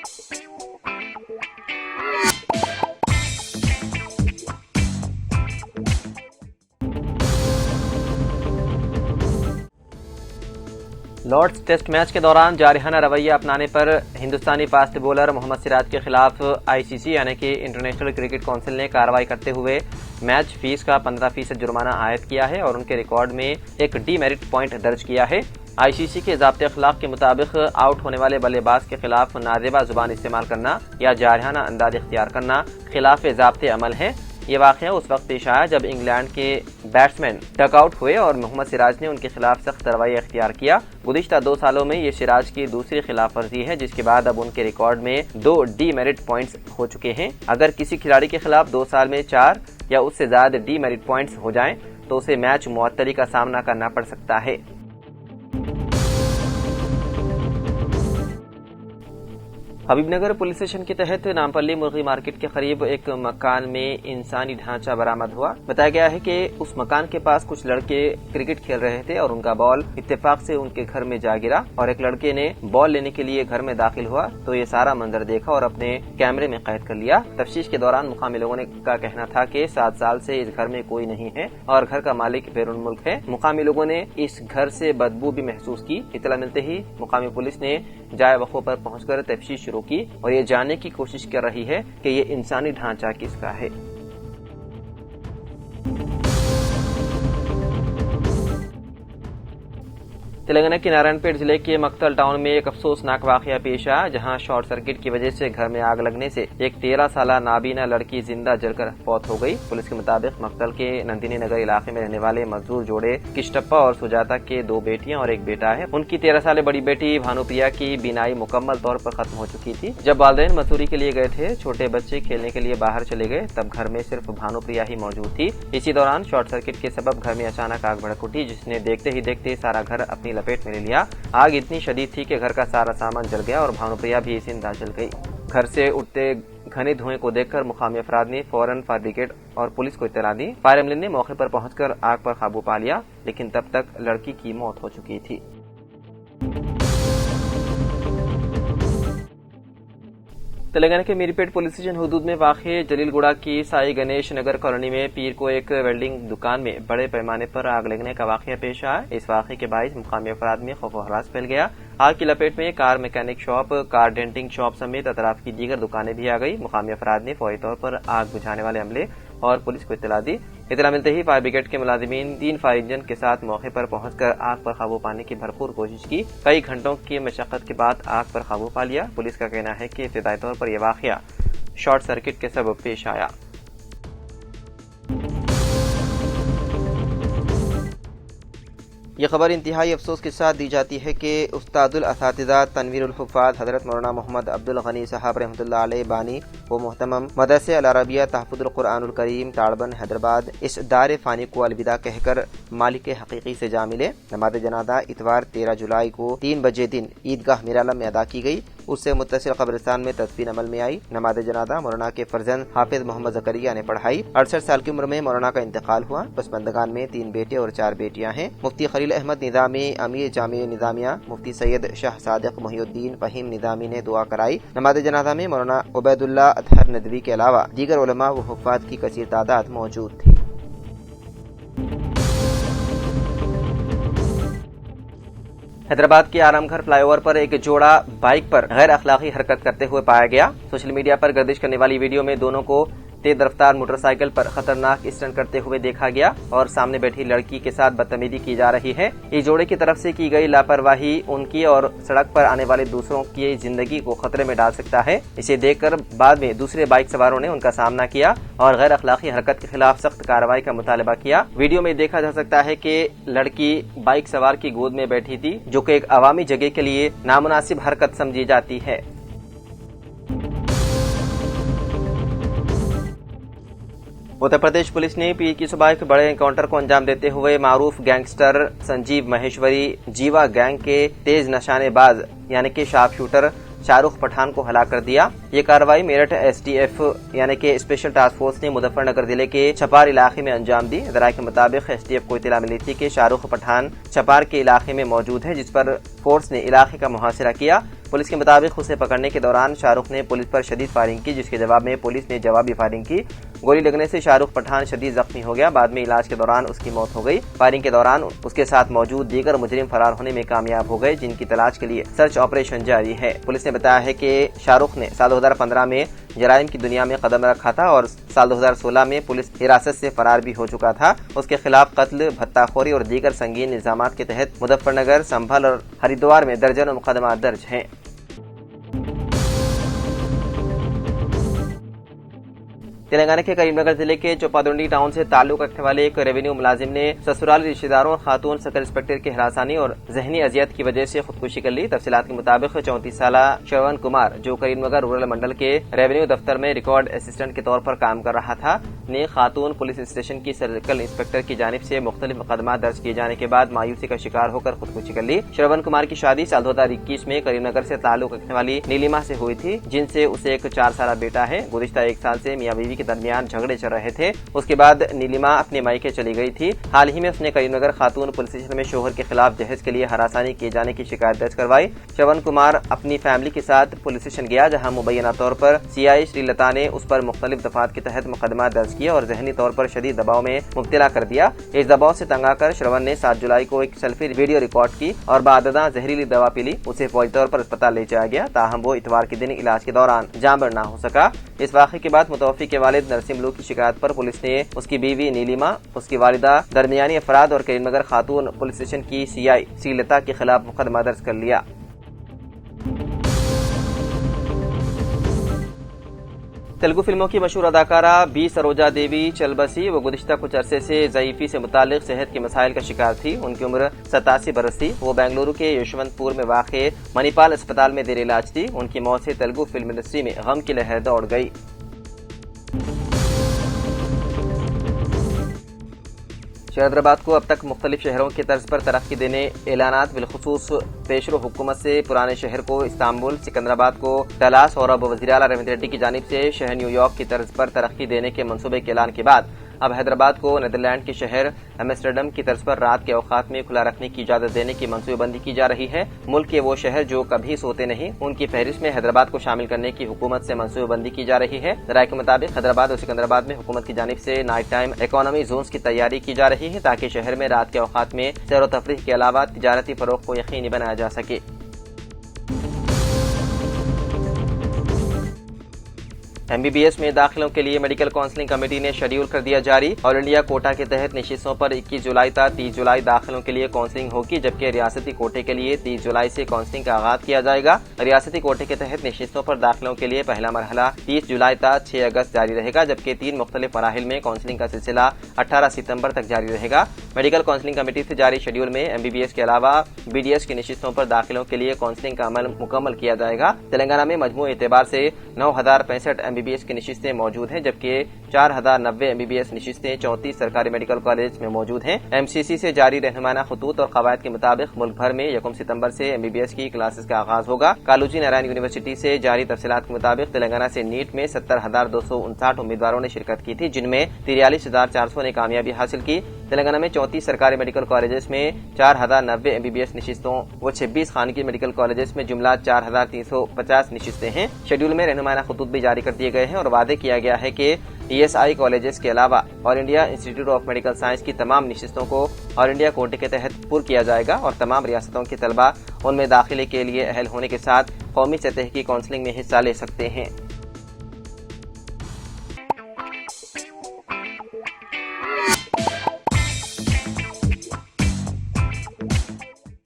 Lord's test match के दौरान जारहाना रवैया अपनाने पर हिंदुस्तानी फास्ट बॉलर मोहम्मद सिराज के खिलाफ आईसीसी यानी कि इंटरनेशनल क्रिकेट काउंसिल ने कार्रवाई करते हुए मैच फीस का 15% जुर्माना आयद किया है और उनके रिकॉर्ड में एक डीमेरिट पॉइंट दर्ज किया है। आईसीसी के ज़ाब्ते अखलाक के मुताबिक आउट होने वाले बल्लेबाज के खिलाफ नाजेबा जुबान इस्तेमाल करना या जारहाना अंदाज इख्तियार करना खिलाफ ज़ाब्ते अमल है। ये वाक़या उस वक्त पेश आया जब इंग्लैंड के बैट्समैन डक आउट हुए और मोहम्मद सिराज ने उनके खिलाफ सख्त रवैया इख्तियार किया। गुज़िश्ता 2 सालों में ये सिराज की दूसरी खिलाफ वर्जी है, जिसके बाद अब उनके रिकॉर्ड में 2 डीमेरिट पॉइंट्स हो चुके हैं। अगर किसी खिलाड़ी के खिलाफ 2 साल में 4 या उससे ज़्यादा डीमेरिट पॉइंट्स हो जाएं तो उसे मैच मुअत्तली का सामना करना पड़ सकता है। हबीबनगर पुलिस स्टेशन के तहत नामपल्ली मुर्गी मार्केट के करीब एक मकान में इंसानी ढांचा बरामद हुआ। बताया गया है कि उस मकान के पास कुछ लड़के क्रिकेट खेल रहे थे और उनका बॉल इत्तेफाक से उनके घर में जा गिरा और एक लड़के ने बॉल लेने के लिए घर में दाखिल हुआ तो ये सारा मंजर देखा और अपने कैमरे में कैद कर लिया। तफ्तीश के दौरान मुकामी लोगों का कहना था कि 7 साल से इस घर में कोई नहीं है और घर का मालिक बैरून मुल्क है। मुकामी लोगों ने इस घर से बदबू भी महसूस की। इत्तला मिलते ही मुकामी पुलिस ने जाए वक़्फ़ पर पहुंचकर तफ्तीश शुरू की और ये जानने की कोशिश कर रही है कि ये इंसानी ढांचा किसका है। तेलंगाना के नारायणपेट जिले के मक्तल टाउन में एक अफसोसनाक वाकया पेश आया, जहां शॉर्ट सर्किट की वजह से घर में आग लगने से एक 13 साला नाबीना लड़की जिंदा जलकर फौत हो गई। पुलिस के मुताबिक मक्तल के नंदिनी नगर इलाके में रहने वाले मजदूर जोड़े किष्टप्पा और सुजाता के 2 बेटियां और एक बेटा है। उनकी 13 साल बड़ी बेटी भानुप्रिया की बीनाई मुकम्मल तौर पर खत्म हो चुकी थी। जब वालिदैन मजदूरी के लिए गए थे, छोटे बच्चे खेलने के लिए बाहर चले गए, तब घर में सिर्फ भानुप्रिया ही मौजूद थी। इसी दौरान शॉर्ट सर्किट के सबब घर में अचानक आग भड़क उठी, जिसने देखते ही देखते सारा घर अपनी लपेट में ले लिया। आग इतनी शदीद थी कि घर का सारा सामान जल गया और भानुप्रिया भी जिंदा जल गई। घर से उठते घने धुएं को देखकर मुकामी अफराद ने फौरन फायर ब्रिगेड और पुलिस को इत्तला दी। फायर एम्बुलेंस ने मौके पर पहुंचकर आग पर काबू पा लिया, लेकिन तब तक लड़की की मौत हो चुकी थी। तेलंगाना के मीरपेट पुलिस स्टेशन हुदूद में वाक़े जलीलगुड़ा की साई गणेश नगर कॉलोनी में पीर को एक वेल्डिंग दुकान में बड़े पैमाने पर आग लगने का वाक़या पेश आया। इस वाक़े के बाइस मुकामी अफराद में खौफ व हरास फैल गया। आग की लपेट में car mechanic shop, car denting shop समेत अतराफ की दीगर दुकानें भी आ गई। मुकामी अफराद ने फौरी तौर पर आग बुझाने वाले अमले और पुलिस को इत्तला दी। इत्तला मिलते ही फायर ब्रिगेड के मुलाजिमीन 3 फायर इंजन के साथ मौके पर पहुंचकर आग पर काबू पाने की भरपूर कोशिश की। कई घंटों की मशक्कत के बाद आग पर काबू पा लिया। पुलिस का कहना है कि इब्तिदाई तौर पर यह वाक़या शॉर्ट सर्किट के सबब पेश आया। ये खबर इंतहाई अफसोस के साथ दी जाती है कि उस्तादुल असातिज़ा तनवीरुल हुफ़्फ़ाज़ हज़रत मौलाना मोहम्मद अब्दुल गनी साहब रहमतुल्लाह अलैह बानी व मोहतरम मदरसे अल अरबिया तहफ़्फ़ुज़ुल कुरआनुल करीम ताड़बन हैदराबाद इस दार फ़ानी को अलविदा कहकर मालिक हकीकी से जा मिले। नमाज़ जनाज़ा इतवार 13 जुलाई को 3 बजे दिन ईदगाह मीरालम में अदा की गई। उससे मुत्तसिल कब्रिस्तान में तदफीन अमल में आई। नमाज़ जनाज़ा मौलाना के फर्जंद हाफिज मोहम्मद ज़करिया ने पढ़ाई। 68 साल की उम्र में मौलाना का इंतकाल हुआ। पसमंदगान में 3 बेटे और 4 बेटियां हैं। मुफ्ती खलील अहमद निज़ामी, अमीर जामिया निज़ामिया, मुफ्ती सैयद शाह सादिक मोहिउद्दीन फ़हीम निज़ामी ने दुआ कराई। नमाज़ जनाज़ा में मौलाना उबैदुल्लाह अतहर नदवी के अलावा दीगर उलमा व हुफ़्फ़ाज़ की कसीर तादाद मौजूद थी। हैदराबाद के आरामघर फ्लाईओवर पर एक जोड़ा बाइक पर गैर अखलाकी हरकत करते हुए पाया गया। सोशल मीडिया पर गर्दिश करने वाली वीडियो में दोनों को तेज रफ्तार मोटरसाइकिल पर खतरनाक स्टंट करते हुए देखा गया और सामने बैठी लड़की के साथ बदतमीजी की जा रही है। इस जोड़े की तरफ से की गई लापरवाही उनकी और सड़क पर आने वाले दूसरों की जिंदगी को खतरे में डाल सकता है। इसे देखकर बाद में दूसरे बाइक सवारों ने उनका सामना किया और गैर अखलाकी हरकत के खिलाफ सख्त कार्रवाई का मुतालबा किया। वीडियो में देखा जा सकता है कि लड़की बाइक सवार की गोद में बैठी थी, जो कि एक अवामी जगह के लिए नामुनासिब हरकत समझी जाती है। उत्तर प्रदेश पुलिस ने पीर की सुबह एक बड़े एनकाउंटर को अंजाम देते हुए मारूफ गैंगस्टर संजीव महेश्वरी जीवा गैंग के तेज नशानेबाज यानी कि शार्प शूटर शाहरुख पठान को हलाक कर दिया। ये कार्रवाई मेरठ एसटीएफ यानी कि स्पेशल टास्क फोर्स ने मुजफ्फरनगर जिले के छपार इलाके में अंजाम दी। जराये के मुताबिक एसटीएफ को इत्तला मिली थी कि शाहरुख पठान छपार के इलाके में मौजूद है, जिस पर फोर्स ने इलाके का मुहासिरा किया। पुलिस के मुताबिक उसे पकड़ने के दौरान शाहरुख ने पुलिस पर शदीद फायरिंग की, जिसके जवाब में पुलिस ने जवाबी फायरिंग की। गोली लगने से शाहरुख पठान शदीद जख्मी हो गया। बाद में इलाज के दौरान उसकी मौत हो गई। फायरिंग के दौरान उसके साथ मौजूद दीगर मुजरिम फरार होने में कामयाब हो गए, जिनकी तलाश के लिए सर्च ऑपरेशन जारी है। पुलिस ने बताया है कि शाहरुख ने साल 2015 में जराइम की दुनिया में कदम रखा था और साल 2016 में पुलिस हिरासत से फरार भी हो चुका था। उसके खिलाफ कत्ल, भत्ताखोरी और दीगर संगीन इल्जामात के तहत मुजफ्फरनगर, संभल और हरिद्वार में दर्जनों मुकदमा दर्ज हैं। तेलंगाना के करीमनगर जिले के चोपादुंडी टाउन से ताल्लुक रखने वाले एक रेवेन्यू मुलाजिम ने ससुराल रिश्तेदारों और खातून सब इंस्पेक्टर की हरासानी और जहनी अजियत की वजह से खुदकुशी कर ली। तफसीलात के मुताबिक 34 साल श्रवण कुमार, जो करीमनगर रूरल मंडल के रेवेन्यू दफ्तर में रिकॉर्ड असिस्टेंट के तौर पर काम कर रहा था, ने खातून पुलिस स्टेशन की सर्कल इंस्पेक्टर की जानिब से मुख्तलिफ मुकदमा दर्ज किए जाने के बाद मायूसी का शिकार होकर खुदकुशी कर ली। श्रवण कुमार की शादी साल 2021 में करीमनगर से ताल्लुक रखने वाली नीलिमा से हुई थी, जिनसे उसे एक 4 साल बेटा है। गुज़िश्ता 1 साल से मियां बीवी के दरमियान झगड़े चल रहे थे। उसके बाद नीलिमा अपने मायके चली गई थी। हाल ही में उसने करीमनगर खातून पुलिस स्टेशन में शोहर के खिलाफ जहेज के लिए हरासानी किए जाने की शिकायत दर्ज करवाई। श्रवण कुमार अपनी फैमिली के साथ पुलिस स्टेशन गया, जहां मुबैना तौर पर सीआई श्रीलता ने उस पर मुख्तलिफ दफात के तहत मुकदमा दर्ज किया और जहनी तौर पर शदीद दबाव में मुब्तला कर दिया। इस दबाव से तंग आकर श्रवण ने 7 जुलाई को एक सेल्फी वीडियो रिकॉर्ड की और बाददा जहरीली दवा पी ली। उसे फौरी तौर पर अस्पताल ले जाया गया, ताहम वो इतवार के दिन इलाज के दौरान जाँबड़ न हो सका। इस वाक़े के बाद मुतवफ़ी के वालिद नरसिम की शिकायत पर पुलिस ने उसकी बीवी नीलिमा, उसकी वालिदा, दरमियानी अफराद और करीमनगर खातून पुलिस स्टेशन की सीआई श्रीलता के खिलाफ मुकदमा दर्ज कर लिया। तेलुगु फिल्मों की मशहूर अदाकारा बी सरोजा देवी चल बसी। वो गुज़िश्ता कुछ अरसे से ज़ईफ़ी से मुतालिक सेहत के मसाइल का शिकार थी। उनकी उम्र 87 बरस थी। वो बेंगलुरु के यशवंतपुर में वाक़े मणिपाल अस्पताल में देर इलाज थी। उनकी मौत से तेलुगु फिल्म इंडस्ट्री में गम की लहर दौड़ गई। हैदराबाद को अब तक मुख्तलिफ शहरों की तर्ज पर तरक्की देने ऐलानात, बिलखुसूस पेशरो हुकूमत से पुराने शहर को इस्तांबुल, सिकंदराबाद को डलास और अब वज़ीर आला रेवंत रेड्डी की जानिब से शहर न्यूयॉर्क की तर्ज पर तरक्की देने के मंसूबे के ऐलान के बाद अब हैदराबाद को नीदरलैंड के शहर एम्स्टर्डम की तर्ज पर रात के औकात में खुला रखने की इजाजत देने की मंसूबेबंदी की जा रही है। मुल्क के वो शहर जो कभी सोते नहीं, उनकी फहरिस्त में हैदराबाद को शामिल करने की हुकूमत से मंसूबेबंदी की जा रही है। राय के मुताबिक हैदराबाद और सिकंदराबाद में हुकूमत की जानिब से नाइट टाइम इकोनॉमी जोन्स की तैयारी की जा रही है, ताकि शहर में रात के औकात में सैर व तफरीह के अलावा तिजारती फरोख्त को यकीनी बनाया जा सके। एमबीबीएस में दाखिलों के लिए मेडिकल काउंसलिंग कमेटी ने शेड्यूल कर दिया जारी। ऑल इंडिया कोटा के तहत नशिस्तों पर 21 जुलाई तक 30 जुलाई दाखिलों के लिए काउंसलिंग होगी, जबकि रियासती कोटे के लिए 30 जुलाई से काउंसलिंग का आगाज किया जाएगा। रियासती कोटे के तहत नशिस्तों पर दाखिलों के लिए पहला मरहला 30 जुलाई तक 6 अगस्त जारी रहेगा, जबकि 3 मुख्तलिफ मराहिल में काउंसलिंग का सिलसिला 18 सितंबर तक जारी रहेगा। मेडिकल काउंसलिंग कमेटी से जारी शेड्यूल में एमबीबीएस के अलावा बीडीएस की नशिस्तों पर दाखिलों के लिए काउंसलिंग का अमल मुकम्मल किया जाएगा। तेलंगाना में मजमूई एतबार से 9065 एमबीबीएस की नशिस्तें मौजूद हैं, जबकि 4090 एमबीबीएस नशिस्तें 34 सरकारी मेडिकल कॉलेज में मौजूद हैं। एमसीसी से जारी रहनुमाना खतूत और कवायद के मुताबिक मुल्क भर में 1 सितंबर से एमबीबीएस की क्लासेस का आगाज होगा। कालूजी नारायण यूनिवर्सिटी से जारी तफसीलात के मुताबिक तेलंगाना से नीट में 70,259 उम्मीदवारों ने शिरकत की थी, जिनमें 43,400 ने कामयाबी हासिल की। तेलंगाना में 34 सरकारी मेडिकल कॉलेजेस में 4090 एमबीबीएस नशिस्तों व 26 खानगी मेडिकल कॉलेजेस में जुमला 4350 नशिस्तें हैं। शेड्यूल में रहनुमाना खतूत भी जारी कर दिए गए हैं और वादे किया गया है कि ईएसआई कॉलेजेस के अलावा all India institute of medical science की तमाम नशिस्तों को ऑल इंडिया कोटे के तहत पुर किया जाएगा और तमाम रियासतों के तलबा उनमें दाखिले के लिए अहल होने के साथ कौमी सतह की काउंसलिंग में हिस्सा ले सकते हैं।